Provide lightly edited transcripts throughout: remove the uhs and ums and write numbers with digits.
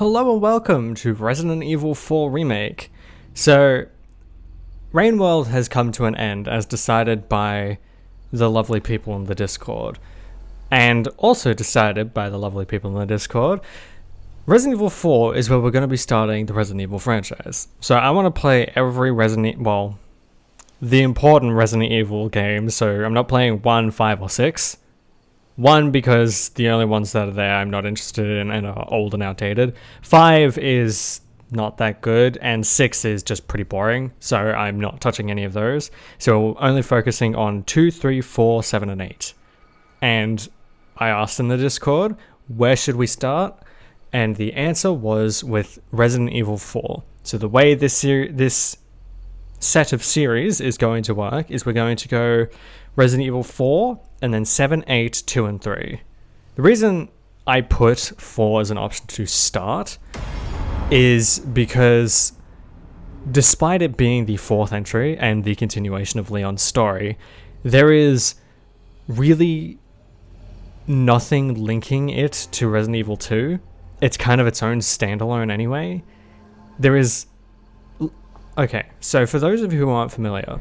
Hello and welcome to Resident Evil 4 Remake. So, Rain World has come to an end as decided by the lovely people in the Discord. And also decided by the lovely people in the Discord, Resident Evil 4 is where we're going to be starting the Resident Evil franchise. So I want to play every the important Resident Evil games, so I'm not playing 1, 5, or 6. 1, because the only ones that are there I'm not interested in and are old and outdated. 5 is not that good, and 6 is just pretty boring, so I'm not touching any of those. So only focusing on 2, 3, 4, 7, and 8. And I asked in the Discord, where should we start? And the answer was with Resident Evil 4. So the way this set of series is going to work is we're going to go Resident Evil 4, and then 7, 8, 2, and 3. The reason I put 4 as an option to start is because despite it being the 4th entry and the continuation of Leon's story, there is really nothing linking it to Resident Evil 2. It's kind of its own standalone anyway. Okay, so for those of you who aren't familiar,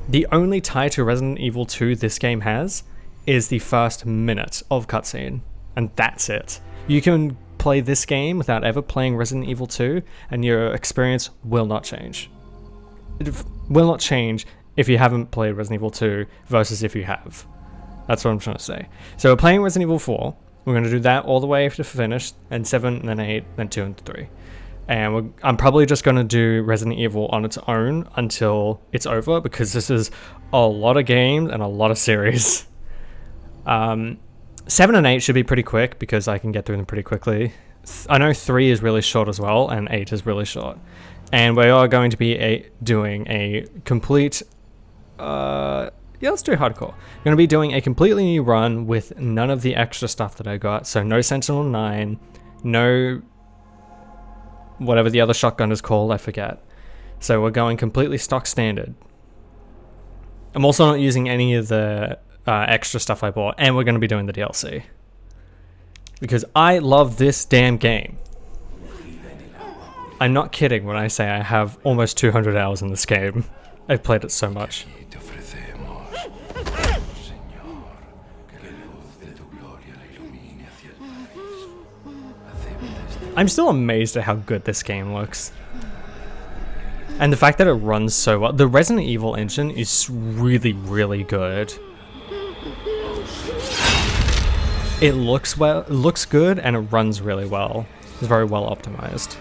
the only tie to Resident Evil 2 this game has is the first minute of cutscene, and that's it. You can play this game without ever playing Resident Evil 2, and your experience will not change. It will not change if you haven't played Resident Evil 2 versus if you have. That's what I'm trying to say. So we're playing Resident Evil 4. We're going to do that all the way to finish, and 7, and then 8, then 2, and 3. And I'm probably just going to do Resident Evil on its own until it's over, because this is a lot of games and a lot of series. 7 and 8 should be pretty quick, because I can get through them pretty quickly. I know 3 is really short as well, and 8 is really short. And we are going to be doing a complete... let's do hardcore. I'm going to be doing a completely new run with none of the extra stuff that I got. So no Sentinel 9, no... whatever the other shotgun is called, I forget. So we're going completely stock standard. I'm also not using any of the extra stuff I bought, and we're going to be doing the DLC. Because I love this damn game. I'm not kidding when I say I have almost 200 hours in this game. I've played it so much. I'm still amazed at how good this game looks. And the fact that it runs so well. The Resident Evil engine is really, really good. It looks good, and it runs really well. It's very well optimized.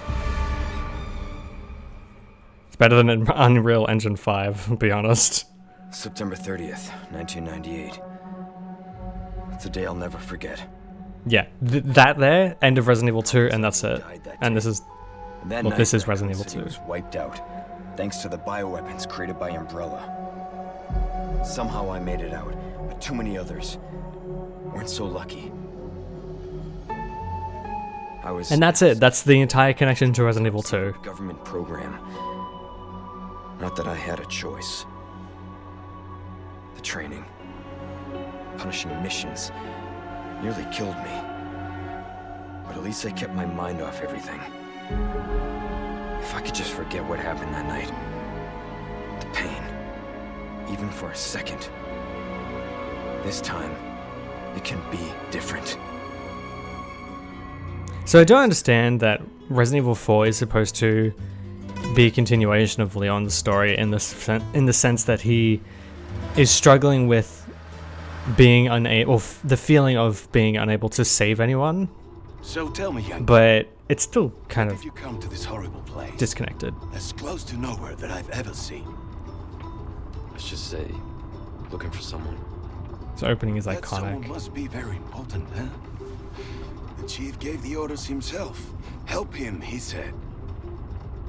It's better than Unreal Engine 5, to be honest. September 30th, 1998. It's a day I'll never forget. Yeah, that there, end of Resident Evil 2, and that's it. And this is, well, this is Resident Evil 2. Was wiped out, thanks to the bioweapons created by Umbrella. Somehow I made it out, but too many others weren't so lucky. And that's it. That's the entire connection to Resident Evil 2. Government program. Not that I had a choice. The training, punishing missions, nearly killed me. But at least I kept my mind off everything. If I could just forget what happened that night. The pain. Even for a second. This time, it can be different. So I don't understand that Resident Evil 4 is supposed to be a continuation of Leon's story in the sense that he is struggling with being unable, the feeling of being unable to save anyone. So tell me, young, but it's still kind of you come to this horrible place, disconnected. As close to nowhere that I've ever seen. Let's just say, looking for someone. This opening is that iconic. Someone must be very important, huh? The chief gave the orders himself. Help him, he said.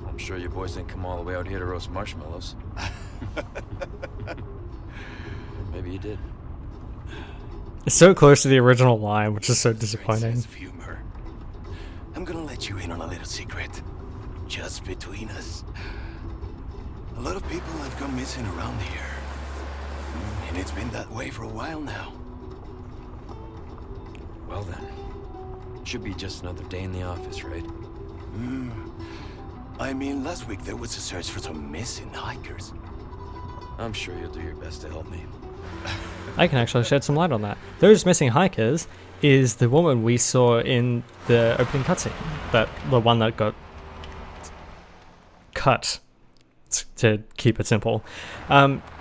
I'm sure you boys didn't come all the way out here to roast marshmallows. Maybe you did. It's so close to the original line, which is so disappointing. Sense of humor. I'm gonna let you in on a little secret. Just between us. A lot of people have gone missing around here. And it's been that way for a while now. Well then, Should be just another day in the office, right? I mean, last week there was a search for some missing hikers. I'm sure you'll do your best to help me. I can actually shed some light on that. Those missing hikers is the woman we saw in the opening cutscene. The one that got cut, to keep it simple.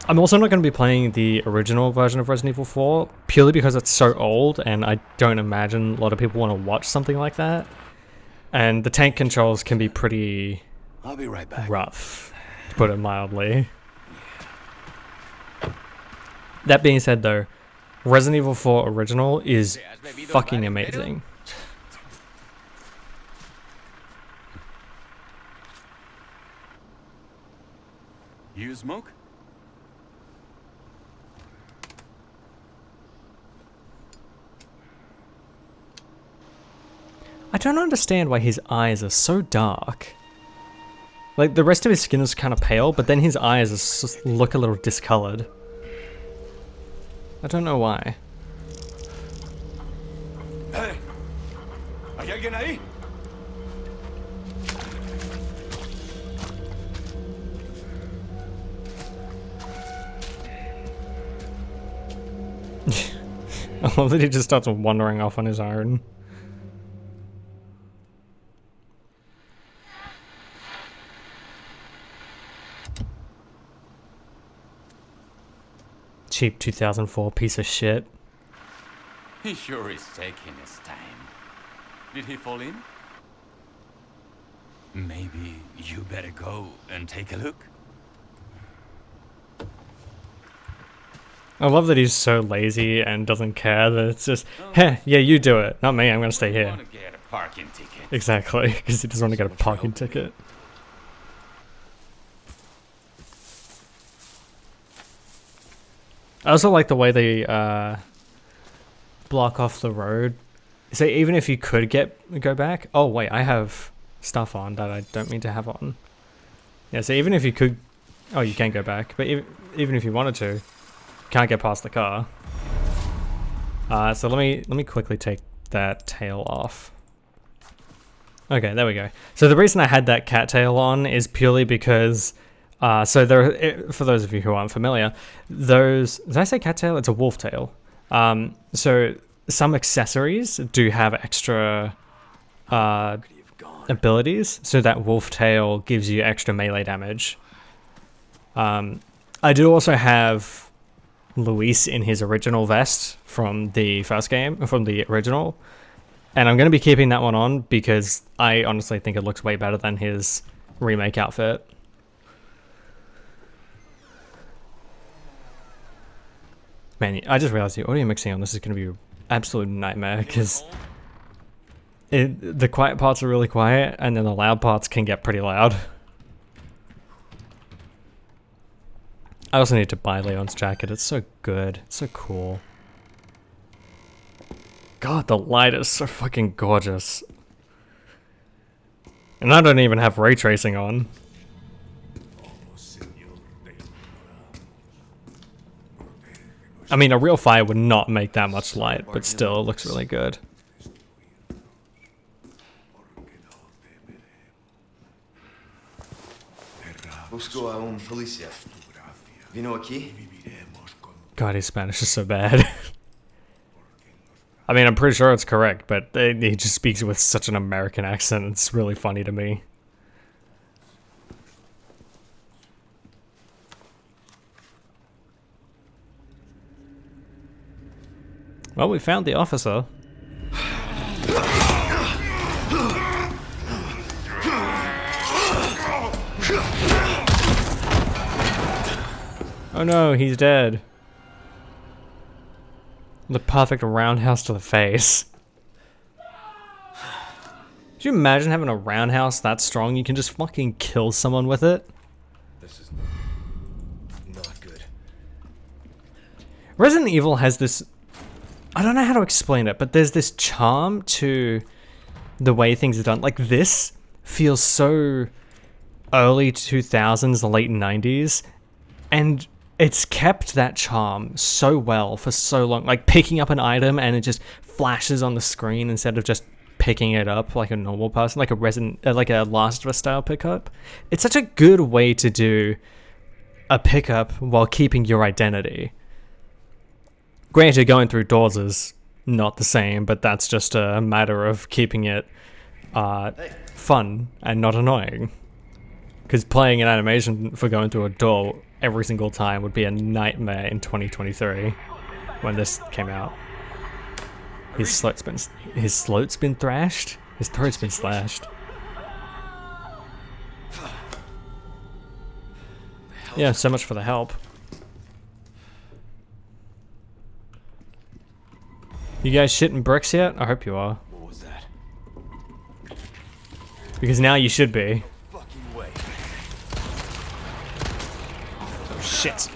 I'm also not going to be playing the original version of Resident Evil 4, purely because it's so old, and I don't imagine a lot of people want to watch something like that. And the tank controls can be pretty I'll be right back. rough, to put it mildly. That being said though, Resident Evil 4 original is fucking amazing. You smoke? I don't understand why his eyes are so dark. Like, the rest of his skin is kind of pale, but then his eyes just look a little discolored. I don't know why. Hey! ¿Hay alguien ahí? I love that he just starts wandering off on his own. Cheap 2004 piece of shit. He sure is taking his time. Did he fall in? Maybe you better go and take a look. I love that he's so lazy and doesn't care that it's just, heh, yeah, you do it, not me, I'm gonna stay I here. want to get a parking ticket. Exactly, because he doesn't want to get a parking ticket. I also like the way they block off the road. So even if you could go back, oh wait, I have stuff on that I don't mean to have on. Yeah, so even if you could, oh, you can go back, but even if you wanted to, can't get past the car. So let me quickly take that tail off. Okay, there we go. So the reason I had that cat tail on is purely because, so there, for those of you who aren't familiar, did I say cat tail? It's a wolf tail. So some accessories do have extra abilities, so that wolf tail gives you extra melee damage. I do also have Luis in his original vest from the first game, from the original, and I'm going to be keeping that one on because I honestly think it looks way better than his remake outfit. Man, I just realized the audio mixing on this is going to be an absolute nightmare because the quiet parts are really quiet and then the loud parts can get pretty loud. I also need to buy Leon's jacket. It's so good. It's so cool. God, the light is so fucking gorgeous. And I don't even have ray tracing on. I mean, a real fire would not make that much light, but still, it looks really good. Busco a un policía. Vino aquí? God, his Spanish is so bad. I mean, I'm pretty sure it's correct, but he just speaks with such an American accent. It's really funny to me. Well, we found the officer. Oh no, he's dead. The perfect roundhouse to the face. Could you imagine having a roundhouse that strong you can just fucking kill someone with it? This is not good. Resident Evil has this... I don't know how to explain it, but there's this charm to the way things are done. Like, this feels so early 2000s, late 90s, and it's kept that charm so well for so long. Like, picking up an item and it just flashes on the screen instead of just picking it up like a normal person, like a Last of Us style pickup. It's such a good way to do a pickup while keeping your identity. Granted, going through doors is not the same, but that's just a matter of keeping it fun and not annoying. Because playing an animation for going through a door every single time would be a nightmare in 2023 when this came out. His throat's been thrashed? His throat's been slashed. Yeah, so much for the help. You guys shitting bricks yet? I hope you are. What was that? Because now you should be. Fucking way. Oh shit.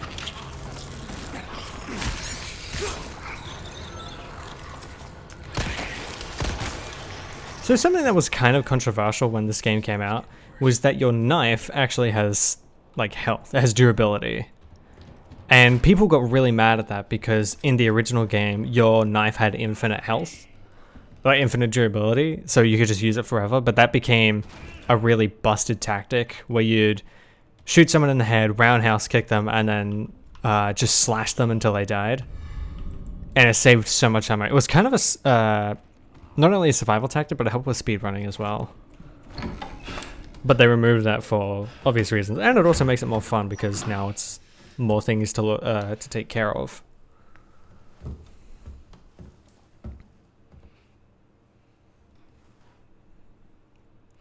So something that was kind of controversial when this game came out was that your knife actually has like health, it has durability. And people got really mad at that because in the original game, your knife had infinite health, like infinite durability, so you could just use it forever. But that became a really busted tactic where you'd shoot someone in the head, roundhouse kick them, and then just slash them until they died. And it saved so much ammo. It was kind of a, not only a survival tactic, but it helped with speedrunning as well. But they removed that for obvious reasons. And it also makes it more fun because now it's more things to take care of.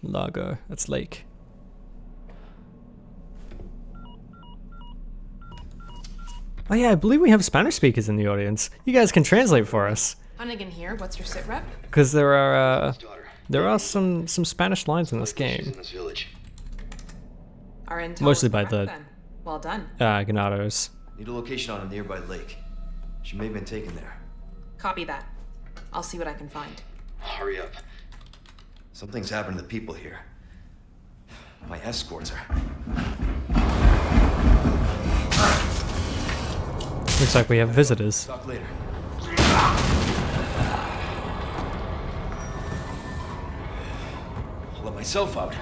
Lago, that's lake. Oh yeah, I believe we have Spanish speakers in the audience. You guys can translate for us. Hunnigan here. What's your sit rep? Because there are some Spanish lines in this game. Our intel Mostly was by correct, the then. Well done. Ganados. Need a location on a nearby lake. She may have been taken there. Copy that. I'll see what I can find. Hurry up. Something's happened to the people here. My escorts are... Looks like we have visitors. Talk later. I'll let myself out.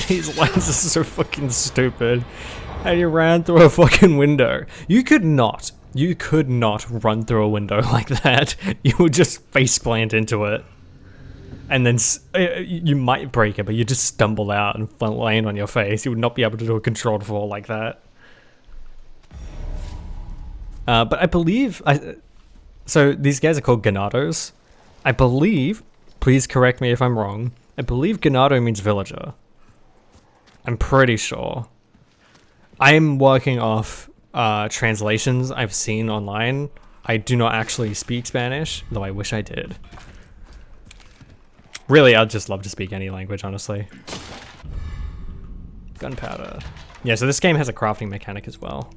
These lines are so fucking stupid. And you ran through a fucking window. You could not run through a window like that. You would just face plant into it. And then you might break it, but you just stumble out and land on your face. You would not be able to do a controlled fall like that. But I believe... So these guys are called Ganados. I believe... Please correct me if I'm wrong. I believe Ganado means villager. I'm pretty sure. I'm working off translations I've seen online. I do not actually speak Spanish, though I wish I did. Really, I'd just love to speak any language, honestly. Gunpowder. Yeah, so this game has a crafting mechanic as well.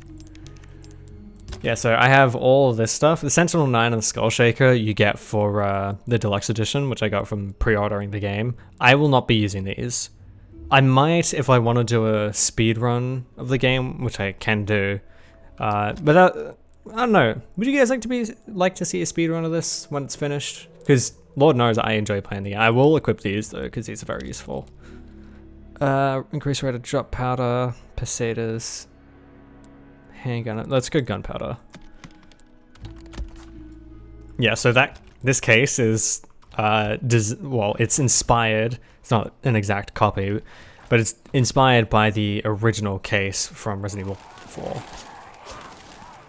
Yeah, so I have all of this stuff. The Sentinel 9 and the Skull Shaker you get for the Deluxe Edition, which I got from pre-ordering the game. I will not be using these. I might if I want to do a speed run of the game, which I can do. But I don't know. Would you guys like to see a speed run of this when it's finished? Because Lord knows I enjoy playing the game. I will equip these though, because these are very useful. Increase rate of drop powder, pesetas, handgun. Let's go gunpowder. Yeah, so this case is well, it's inspired. It's not an exact copy, but it's inspired by the original case from Resident Evil 4.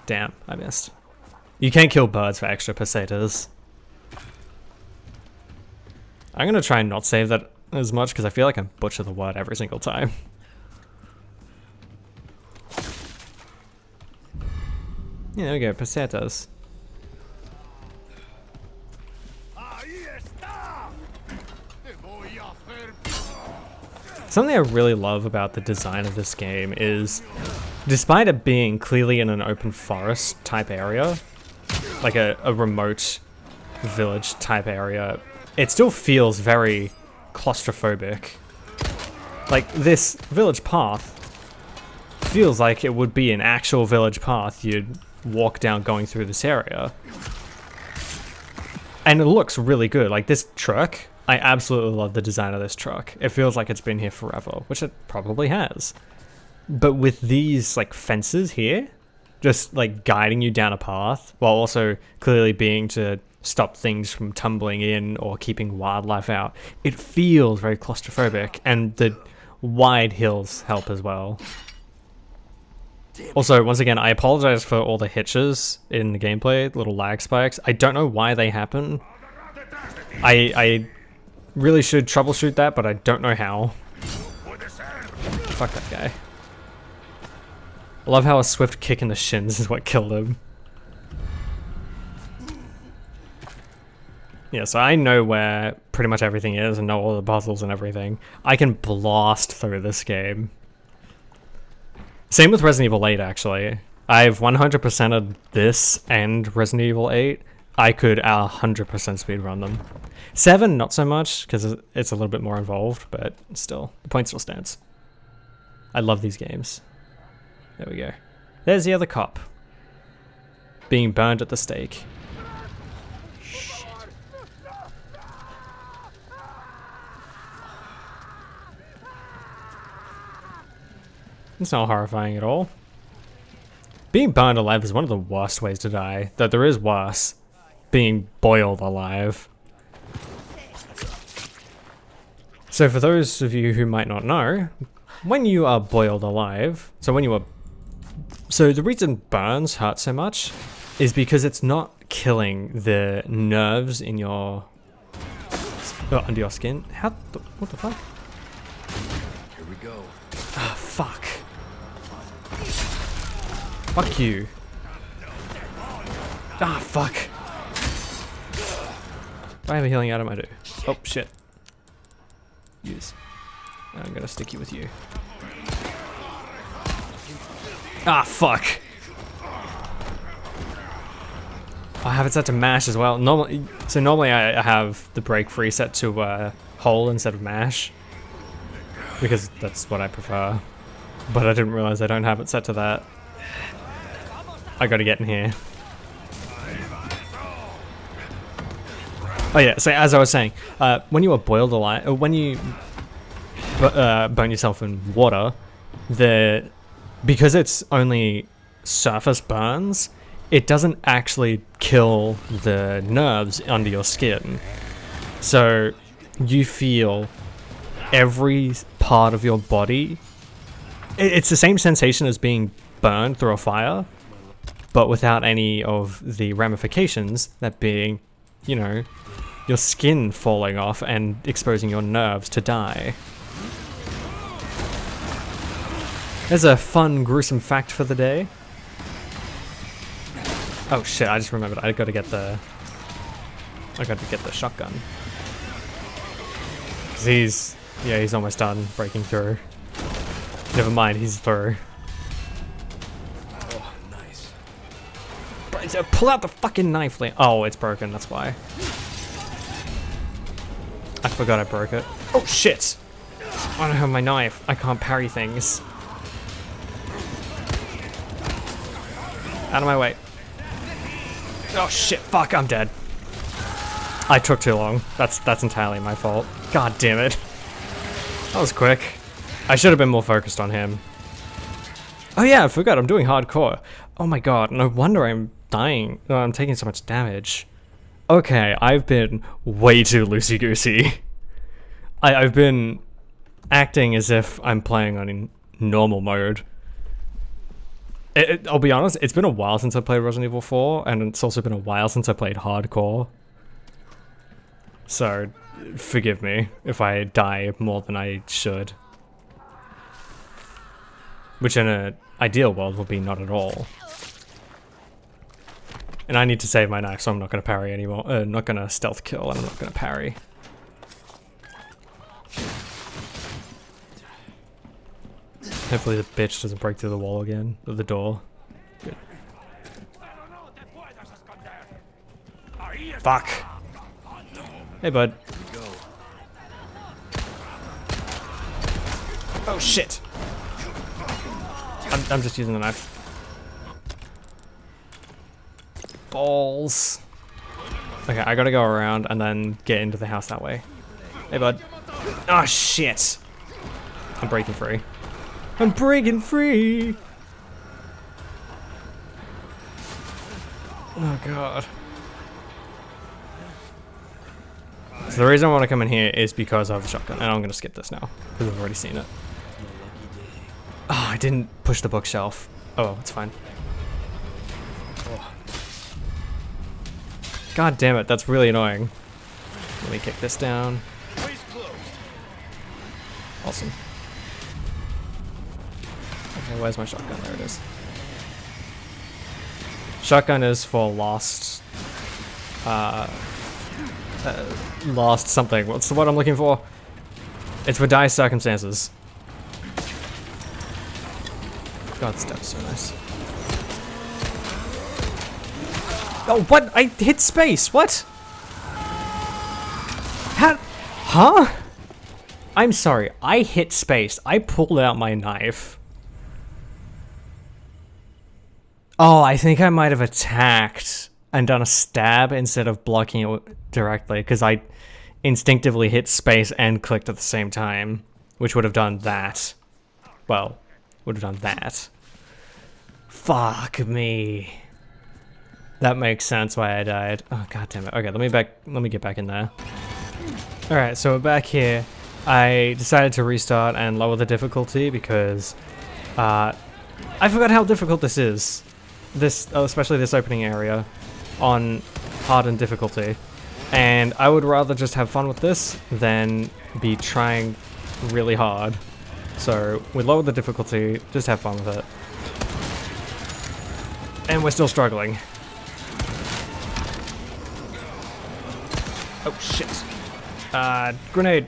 Damn, I missed. You can't kill birds for extra pesetas. I'm gonna try and not save that as much because I feel like I butcher the word every single time. Yeah, there we go, pesetas. Something I really love about the design of this game is, despite it being clearly in an open forest type area, like a remote village type area, it still feels very claustrophobic. Like, this village path feels like it would be an actual village path you'd walk down going through this area. And it looks really good. Like this truck, I absolutely love the design of this truck. It feels like it's been here forever, which it probably has. But with these like fences here, just like guiding you down a path, while also clearly being to stop things from tumbling in or keeping wildlife out, it feels very claustrophobic, and the wide hills help as well. Also, once again, I apologize for all the hitches in the gameplay, little lag spikes. I don't know why they happen. I really should troubleshoot that, but I don't know how. Fuck that guy. I love how a swift kick in the shins is what killed him. Yeah, so I know where pretty much everything is and know all the puzzles and everything. I can blast through this game. Same with Resident Evil 8, actually. I've 100%ed this and Resident Evil 8. I could 100% speedrun them. 7, not so much, because it's a little bit more involved, but still, the point still stands. I love these games. There we go. There's the other cop. Being burned at the stake. Shit. It's not horrifying at all. Being burned alive is one of the worst ways to die, though there is worse. Being boiled alive. So for those of you who might not know, when you are boiled alive, so the reason burns hurt so much is because it's not killing the nerves in your under your skin. What the fuck? Here we go. Ah, fuck. Fuck you. Ah, fuck. Do I have a healing item? I do. Oh, shit. Use. I'm gonna stick you with you. Ah, fuck. I have it set to mash as well. Normally I have the break free set to hole instead of mash, because that's what I prefer. But I didn't realize I don't have it set to that. I gotta get in here. Oh yeah, so as I was saying, when you are boiled alive, or when you burn yourself in water, because it's only surface burns, it doesn't actually kill the nerves under your skin. So you feel every part of your body. It's the same sensation as being burned through a fire, but without any of the ramifications, that being, you know, your skin falling off and exposing your nerves to die. There's a fun, gruesome fact for the day. Oh shit, I just remembered, I gotta get the shotgun. 'Cause he's almost done breaking through. Never mind, he's through. Oh, nice. Pull out the fucking knife, Liam. Oh, it's broken, that's why. I forgot I broke it. Oh shit! I don't have my knife. I can't parry things. Out of my way. Oh shit, fuck, I'm dead. I took too long. That's entirely my fault. God damn it. That was quick. I should have been more focused on him. Oh yeah, I forgot, I'm doing hardcore. Oh my god, no wonder I'm dying. Oh, I'm taking so much damage. Okay, I've been way too loosey-goosey. I've been acting as if I'm playing on normal mode. I'll be honest, it's been a while since I played Resident Evil 4, and it's also been a while since I played hardcore. So, forgive me if I die more than I should. Which in an ideal world would be not at all. And I need to save my knife, so I'm not going to parry anymore. Not going to stealth kill, and I'm not going to parry. Hopefully the bitch doesn't break through the wall again, or the door. Good. Fuck. Hey, bud. Oh, shit. I'm just using the knife. Balls. Okay, I gotta go around and then get into the house that way. Hey, bud. Oh, shit. I'm breaking free. I'm breaking free! Oh, God. So the reason I want to come in here is because I have a shotgun, and I'm going to skip this now, because I've already seen it. Oh, I didn't push the bookshelf. Oh, well, it's fine. Oh. God damn it, that's really annoying. Let me kick this down. Awesome. Okay, where's my shotgun? There it is. Shotgun is for lost... lost something. What's the word I'm looking for? It's for dire circumstances. God, this stuff's so nice. Oh, what? I hit space. What? How? Huh? I'm sorry. I hit space. I pulled out my knife. Oh, I think I might have attacked and done a stab instead of blocking it directly, because I instinctively hit space and clicked at the same time, which would have done that. Well, would have done that. Fuck me. That makes sense why I died. Oh, god damn it. Okay, let me get back in there. Alright, so we're back here. I decided to restart and lower the difficulty because I forgot how difficult this is. Especially this opening area on hardened difficulty. And I would rather just have fun with this than be trying really hard. So we lowered the difficulty, just have fun with it. And we're still struggling. Oh shit. Grenade.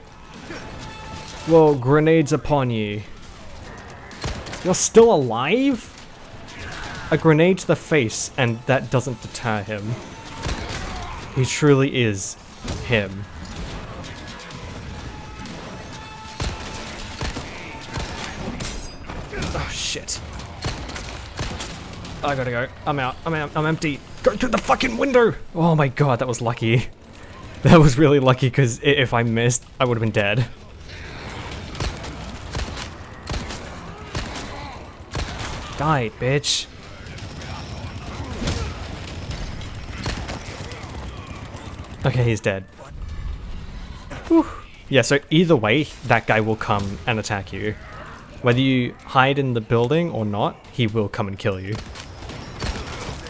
Whoa, grenades upon you. You're still alive? A grenade to the face, and that doesn't deter him. He truly is him. Oh shit. I gotta go. I'm out. I'm empty. Go through the fucking window! Oh my god, that was lucky. That was really lucky, because if I missed, I would have been dead. Die, bitch. Okay, he's dead. Whew. Yeah, so either way, that guy will come and attack you. Whether you hide in the building or not, he will come and kill you.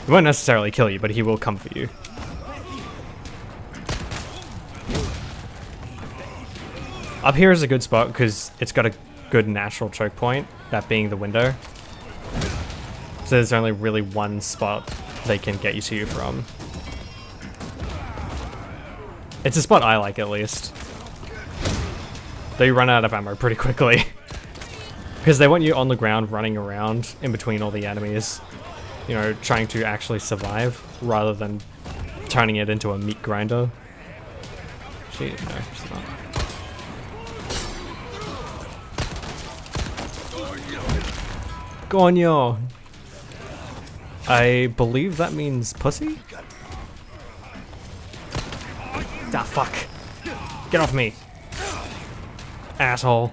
He won't necessarily kill you, but he will come for you. Up here is a good spot because it's got a good natural choke point, that being the window. So there's only really one spot they can get you to you from. It's a spot I like, at least. They run out of ammo pretty quickly. Because they want you on the ground running around in between all the enemies. You know, trying to actually survive rather than turning it into a meat grinder. No, she's not. Coño! I believe that means pussy? Ah, fuck. Get off me. Asshole.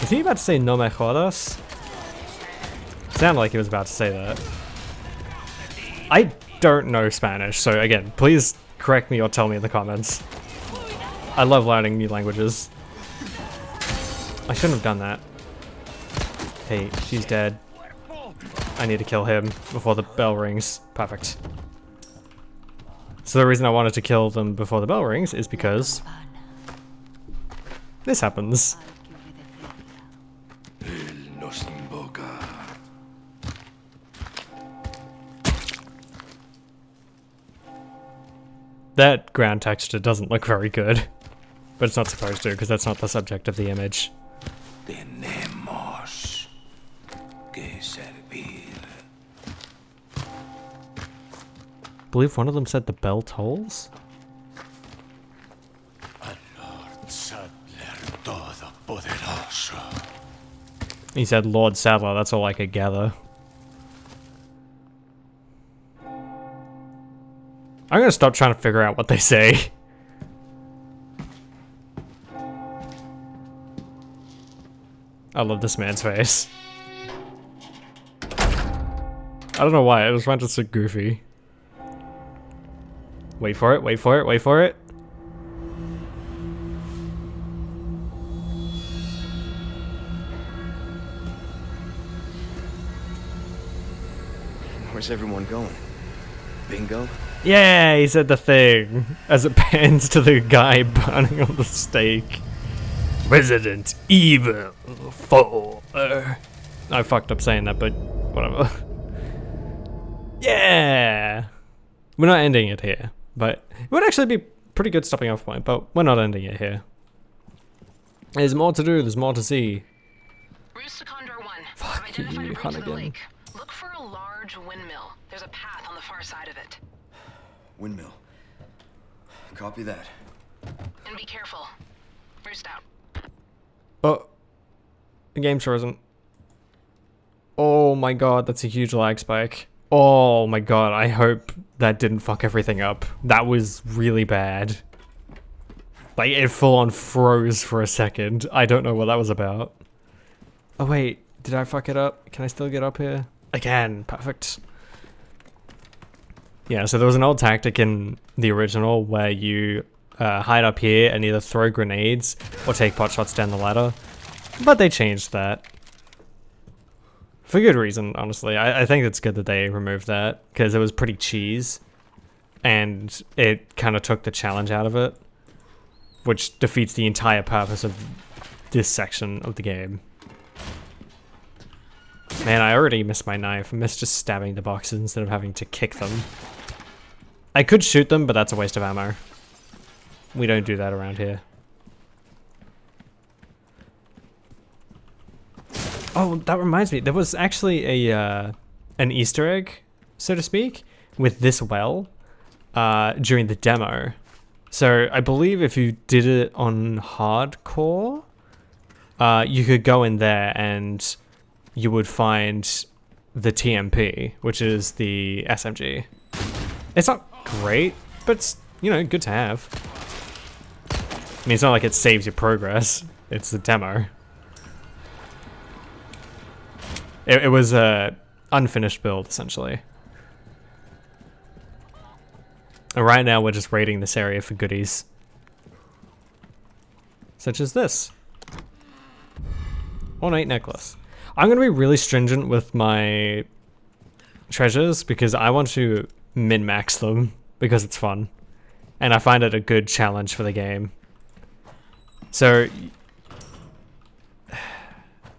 Is he about to say no me jodas? Sounded like he was about to say that. I don't know Spanish, so again, please correct me or tell me in the comments. I love learning new languages. I shouldn't have done that. Hey, she's dead. I need to kill him before the bell rings. Perfect. So the reason I wanted to kill them before the bell rings is because this happens. That ground texture doesn't look very good, but it's not supposed to because that's not the subject of the image. Tenemos que servir. I believe one of them said the bell tolls? Lord Sadler Todopoderoso. He said Lord Sadler, that's all I could gather. I'm gonna stop trying to figure out what they say. I love this man's face. I don't know why, I just find it so goofy. Wait for it, wait for it, wait for it. Where's everyone going? Bingo? Yeah, he said the thing as it pans to the guy burning on the stake. Resident Evil 4. I fucked up saying that, but whatever. Yeah! We're not ending it here, but it would actually be a pretty good stopping off point, but we're not ending it here. There's more to do, there's more to see. Roost to Condor 1. Fuck I've identified you, a route to the Hunnigan. lake. Look for a large windmill. There's a path on the far side of it. Windmill. Copy that. And be careful. Roost out. Oh, the game's frozen. Oh my god, that's a huge lag spike. Oh my god, I hope that didn't fuck everything up. That was really bad. Like, it full on froze for a second. I don't know what that was about. Oh wait, did I fuck it up? Can I still get up here? I can, perfect. Yeah, so there was an old tactic in the original where you hide up here and either throw grenades or take pot shots down the ladder. But they changed that. For good reason, honestly. I think it's good that they removed that, because it was pretty cheese. And it kind of took the challenge out of it. Which defeats the entire purpose of this section of the game. Man, I already missed my knife. I missed just stabbing the boxes instead of having to kick them. I could shoot them, but that's a waste of ammo. We don't do that around here. Oh, that reminds me. There was actually a an Easter egg, so to speak, with this well during the demo. So I believe if you did it on hardcore, you could go in there and you would find the TMP, which is the SMG. It's not great, but it's, you know, good to have. I mean, it's not like it saves your progress. It's the demo. It was a unfinished build, essentially. And right now we're just raiding this area for goodies. Such as this. Ornate necklace. I'm going to be really stringent with my treasures because I want to min-max them because it's fun. And I find it a good challenge for the game. So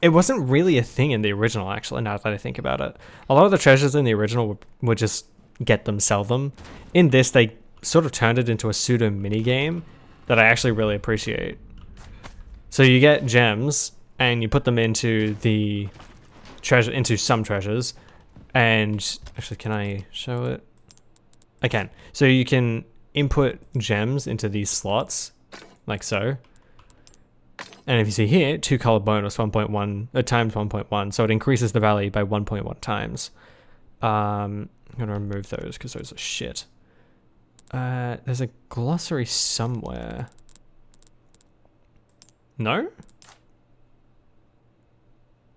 it wasn't really a thing in the original, actually, now that I think about it. A lot of the treasures in the original would just get them, sell them. In this, they sort of turned it into a pseudo mini-game that I actually really appreciate. So you get gems, and you put them into the treasure, into some treasures, and actually, can I show it? I can. So you can input gems into these slots, like so. And if you see here, 2 color bonus 1.1 times 1.1, so it increases the value by 1.1 times. I'm gonna remove those because those are shit. There's a glossary somewhere. No?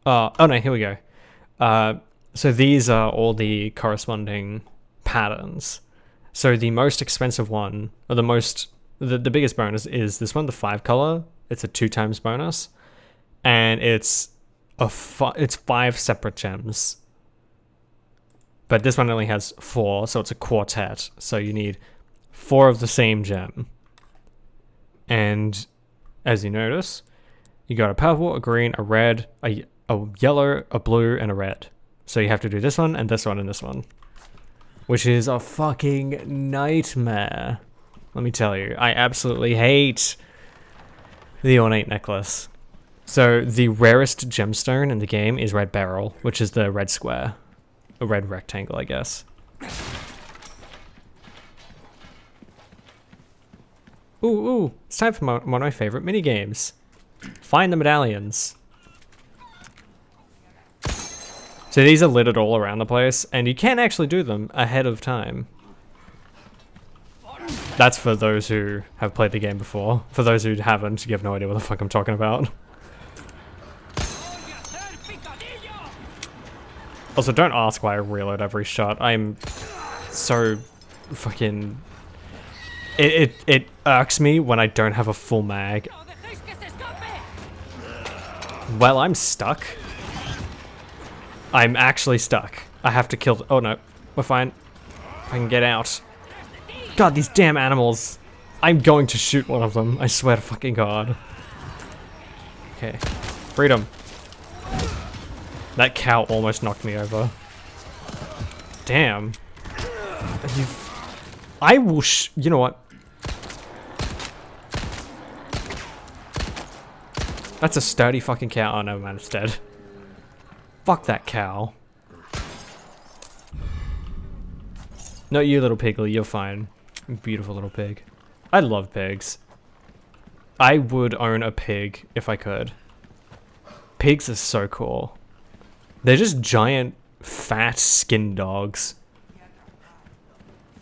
Oh no, here we go. So these are all the corresponding patterns. So the most expensive one, or the biggest bonus is this one, the 5 color. It's a 2 times bonus, and it's 5 separate gems. But this one only has 4, so it's a quartet. So you need 4 of the same gem. And as you notice, you got a purple, a green, a red, a yellow, a blue, and a red. So you have to do this one, and this one, and this one. Which is a fucking nightmare. Let me tell you, I absolutely hate the ornate necklace. So the rarest gemstone in the game is red beryl, which is the red square. A red rectangle, I guess. Ooh, it's time for one of my favorite minigames. Find the medallions. So these are littered all around the place, and you can actually do them ahead of time. That's for those who have played the game before. For those who haven't, you have no idea what the fuck I'm talking about. Also, don't ask why I reload every shot. I'm so fucking... It irks me when I don't have a full mag. Well, I'm stuck. I'm actually stuck. I have to kill... Oh no, we're fine. I can get out. God, these damn animals. I'm going to shoot one of them. I swear to fucking God. Okay. Freedom. That cow almost knocked me over. Damn. I will you know what? That's a sturdy fucking cow. Oh no, man, it's dead. Fuck that cow. No, you little piglet, you're fine. Beautiful little pig. I love pigs. I would own a pig if I could. Pigs are so cool. They're just giant, fat, skin dogs.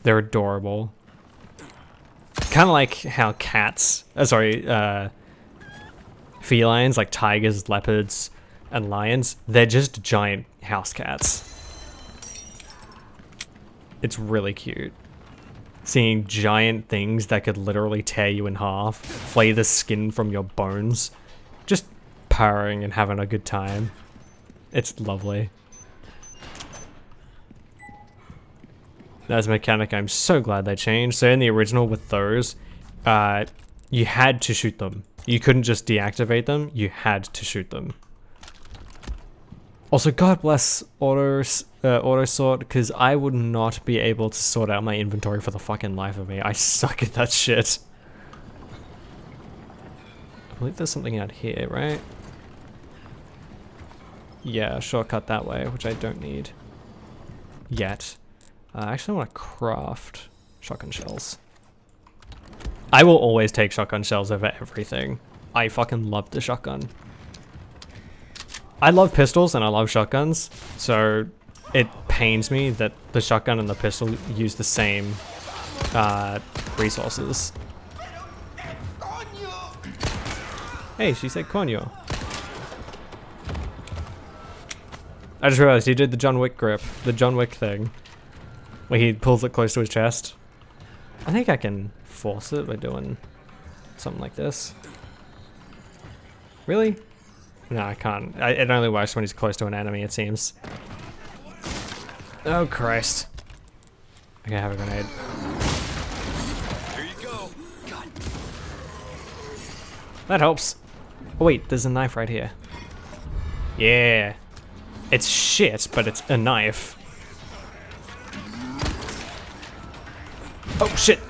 They're adorable. Kind of like how cats, felines like tigers, leopards, and lions, they're just giant house cats. It's really cute. Seeing giant things that could literally tear you in half, flay the skin from your bones, just purring and having a good time. It's lovely. As a mechanic, I'm so glad they changed. So in the original with those, you had to shoot them. You couldn't just deactivate them, you had to shoot them. Also, God bless auto sort, because I would not be able to sort out my inventory for the fucking life of me. I suck at that shit. I believe there's something out here, right? Yeah, shortcut that way, which I don't need yet. I actually want to craft shotgun shells. I will always take shotgun shells over everything. I fucking love the shotgun. I love pistols and I love shotguns, so it pains me that the shotgun and the pistol use the same resources. Hey, she said coño. I just realized he did the John Wick grip, the John Wick thing, where he pulls it close to his chest. I think I can force it by doing something like this. Really? No, I can't. It only works when he's close to an enemy, it seems. Oh, Christ. Okay, I have a grenade. Here you go. God. That helps. Oh, wait, there's a knife right here. Yeah. It's shit, but it's a knife. Oh, shit.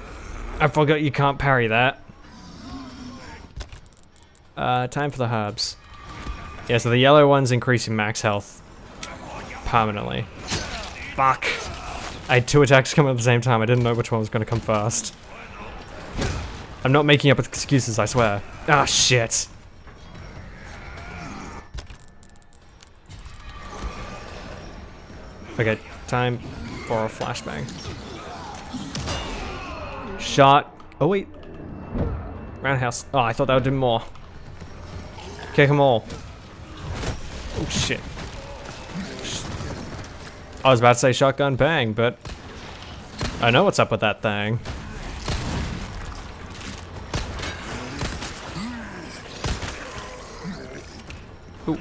I forgot you can't parry that. Time for the herbs. Yeah, so the yellow one's increasing max health permanently. Fuck. I had two attacks coming at the same time. I didn't know which one was going to come first. I'm not making up excuses, I swear. Ah, shit. Okay, time for a flashbang. Shot. Oh, wait. Roundhouse. Oh, I thought that would do more. Kick them all. Oh, shit. I was about to say shotgun bang, but I know what's up with that thing. Ooh.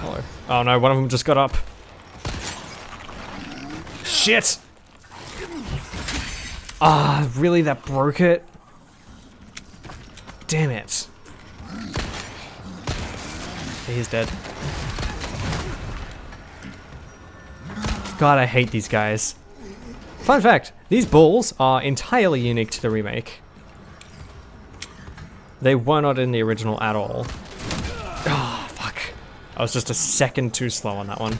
Hello. Oh no, one of them just got up. Shit! Ah, really? That broke it? Damn it. He's dead. God, I hate these guys. Fun fact, these balls are entirely unique to the remake. They were not in the original at all. Oh, fuck. I was just a second too slow on that one.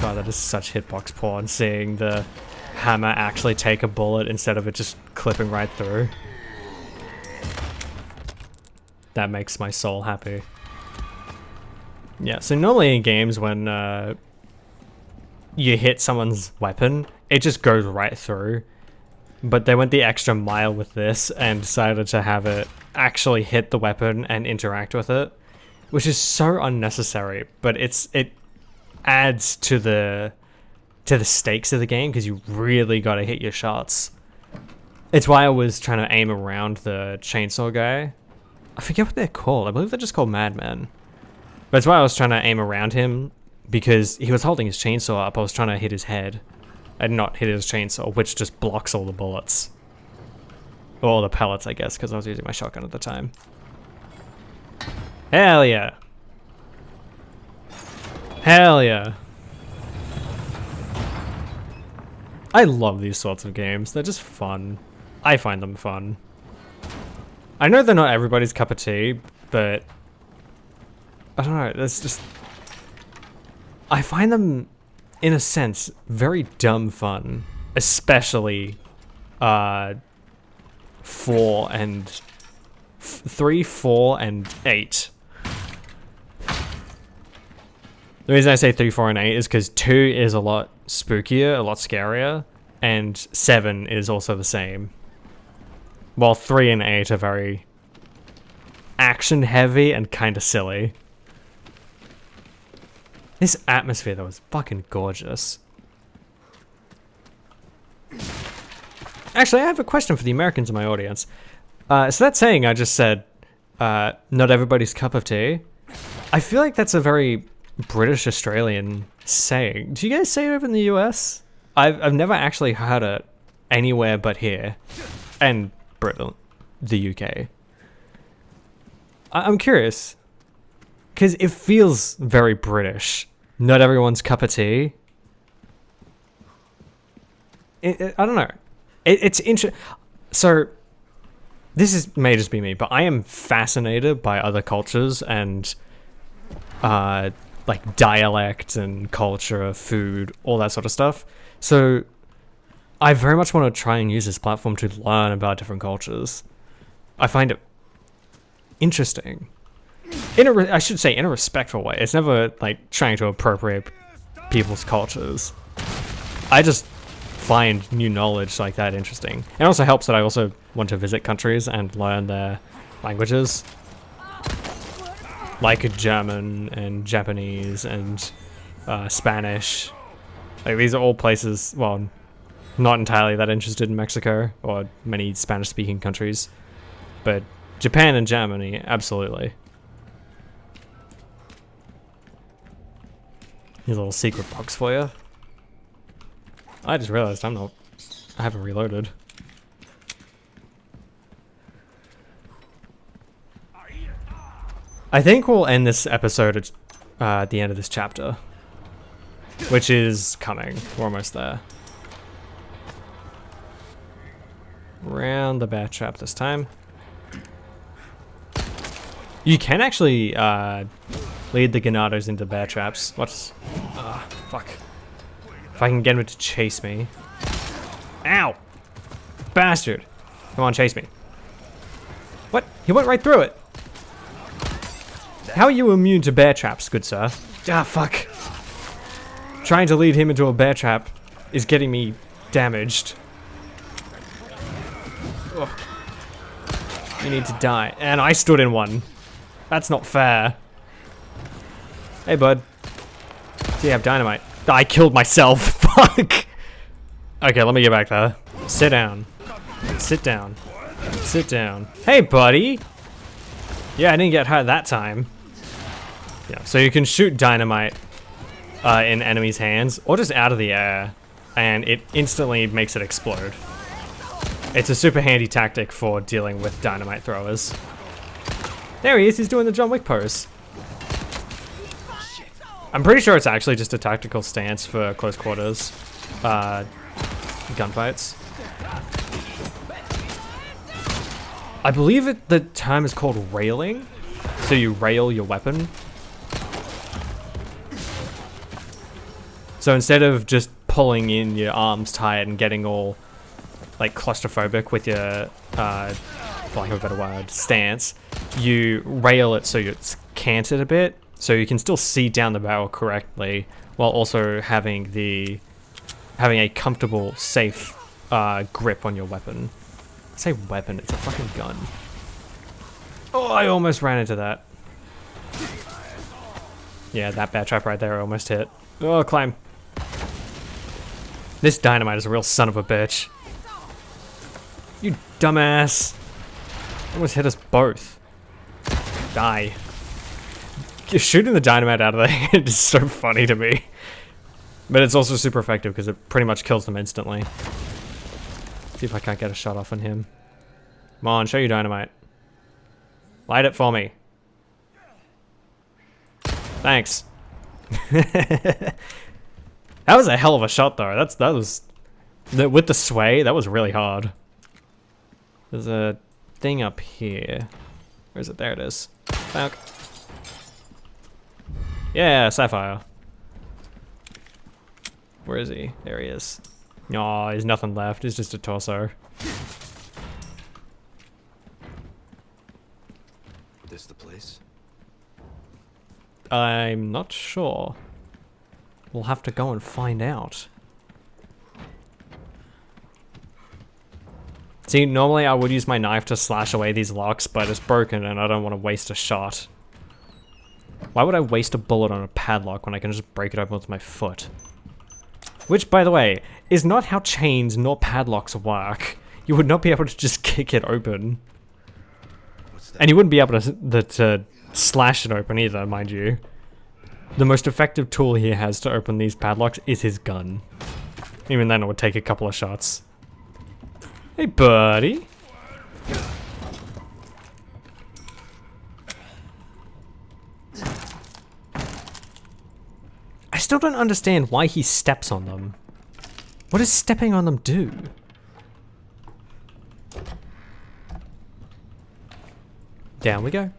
God, that is such hitbox porn, seeing the hammer actually take a bullet instead of it just clipping right through. That makes my soul happy. Yeah, so normally in games when you hit someone's weapon, it just goes right through. But they went the extra mile with this and decided to have it actually hit the weapon and interact with it, which is so unnecessary. But it adds to the stakes of the game because you really got to hit your shots. It's why I was trying to aim around the chainsaw guy. I forget what they're called. I believe they're just called madmen. But it's why I was trying to aim around him, because he was holding his chainsaw up. I was trying to hit his head and not hit his chainsaw, which just blocks all the bullets. Or all the pellets, I guess, because I was using my shotgun at the time. Hell yeah. Hell yeah. I love these sorts of games. They're just fun. I find them fun. I know they're not everybody's cup of tea, but I don't know, that's just... I find them, in a sense, very dumb fun. Especially 3, 4, and 8. The reason I say 3, 4, and 8 is because 2 is a lot spookier, a lot scarier, and 7 is also the same. While 3 and 8 are very action heavy and kind of silly. This atmosphere though is fucking gorgeous. Actually, I have a question for the Americans in my audience. So that saying I just said, not everybody's cup of tea. I feel like that's a very British Australian saying. Do you guys say it over in the US? I've never actually heard it anywhere but here. And Britain, the UK. I'm curious, because it feels very British. Not everyone's cup of tea. I don't know. It's interesting. So, may just be me, but I am fascinated by other cultures and like dialect and culture, food, all that sort of stuff. So I very much want to try and use this platform to learn about different cultures. I find it interesting. I should say in a respectful way. It's never like trying to appropriate people's cultures. I just find new knowledge like that interesting. It also helps that I also want to visit countries and learn their languages. Like German and Japanese and Spanish. Like these are all places, well, not entirely that interested in Mexico or many Spanish-speaking countries, but Japan and Germany, absolutely. Here's a little secret box for you. I just realized I haven't reloaded. I think we'll end this episode at the end of this chapter, which is coming. We're almost there. Round the bear trap this time. You can actually lead the Ganados into bear traps. What's... fuck. If I can get him to chase me. Ow! Bastard! Come on, chase me. What? He went right through it! How are you immune to bear traps, good sir? Ah, fuck. Trying to lead him into a bear trap is getting me damaged. Ugh. You need to die. And I stood in one. That's not fair. Hey, bud. Do you have dynamite? I killed myself. Fuck. Okay, let me get back there. Sit down. Sit down. Sit down. Hey, buddy. Yeah, I didn't get hurt that time. Yeah, so you can shoot dynamite in enemies' hands or just out of the air, and it instantly makes it explode. It's a super handy tactic for dealing with dynamite throwers. There he is, he's doing the John Wick pose. I'm pretty sure it's actually just a tactical stance for close quarters gunfights. I believe the term is called railing, so you rail your weapon. So instead of just pulling in your arms tight and getting all like claustrophobic with your, for lack of a better word, stance, you rail it so it's canted a bit, so you can still see down the barrel correctly, while also having the having a comfortable, safe grip on your weapon. I say weapon, it's a fucking gun. Oh, I almost ran into that. Yeah, that bear trap right there I almost hit. Oh, climb. This dynamite is a real son of a bitch. You dumbass. Almost hit us both. Die. Just shooting the dynamite out of the head is so funny to me. But it's also super effective because it pretty much kills them instantly. See if I can't get a shot off on him. Come on, show your dynamite. Light it for me. Thanks. That was a hell of a shot though. That was with the sway, that was really hard. There's a thing up here. Where is it? There it is. Fuck. Yeah, Sapphire. Where is he? There he is. Aw, there's nothing left. He's just a torso. This the place? I'm not sure. We'll have to go and find out. See, normally I would use my knife to slash away these locks, but it's broken and I don't want to waste a shot. Why would I waste a bullet on a padlock when I can just break it open with my foot? Which, by the way, is not how chains nor padlocks work. You would not be able to just kick it open. And you wouldn't be able to slash it open either, mind you. The most effective tool he has to open these padlocks is his gun. Even then it would take a couple of shots. Hey, buddy. I still don't understand why he steps on them. What does stepping on them do? Down we go.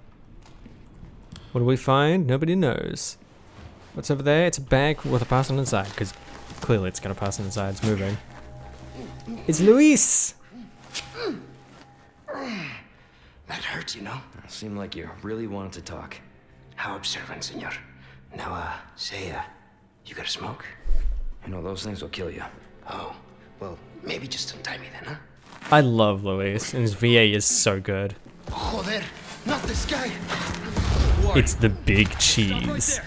What do we find? Nobody knows. What's over there? It's a bag with a person inside, because clearly it's got a person inside. It's moving. It's Luis! That hurts, you know? Seemed like you really wanted to talk. How observant, senor. Now, say, you got a smoke? You know, those things will kill you. Oh, well, maybe just untie me then, huh? I love Luis, and his VA is so good. Joder, not this guy! It's the big cheese.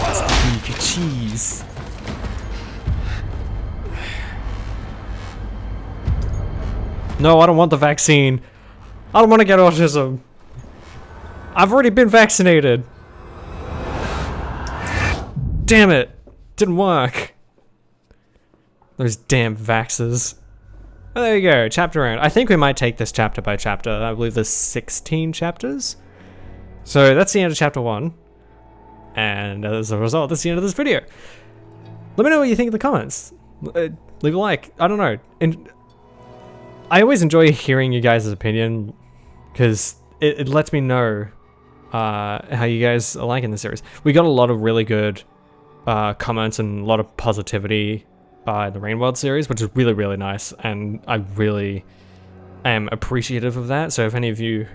It's the big cheese. No, I don't want the vaccine. I don't want to get autism. I've already been vaccinated. Damn it. Didn't work. Those damn vaxxers. Well, there you go, chapter end. I think we might take this chapter by chapter. I believe there's 16 chapters. So that's the end of chapter 1. And as a result, that's the end of this video. Let me know what you think in the comments. Leave a like. I don't know. And I always enjoy hearing you guys' opinion because it lets me know how you guys are liking the series. We got a lot of really good comments and a lot of positivity in the Rain World series, which is really, really nice, and I really am appreciative of that. So if any of you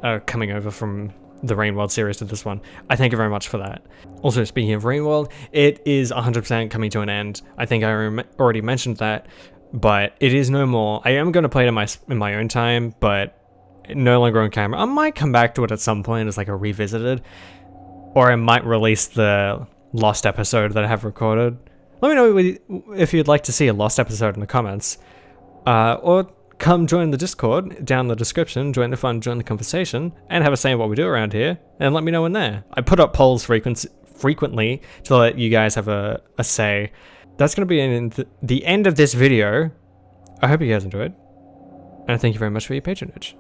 are coming over from the Rain World series to this one, I thank you very much for that. Also, speaking of Rain World, it is 100% coming to an end. I think I already mentioned that, but it is no more. I am going to play it in my own time, but no longer on camera. I might come back to it at some point as like a revisited, or I might release the lost episode that I have recorded. Let me know if you'd like to see a lost episode in the comments, or come join the Discord down in the description, join the fun, join the conversation, and have a say in what we do around here, and let me know in there. I put up polls frequently to let you guys have a say. That's going to be in the end of this video. I hope you guys enjoyed, and thank you very much for your patronage.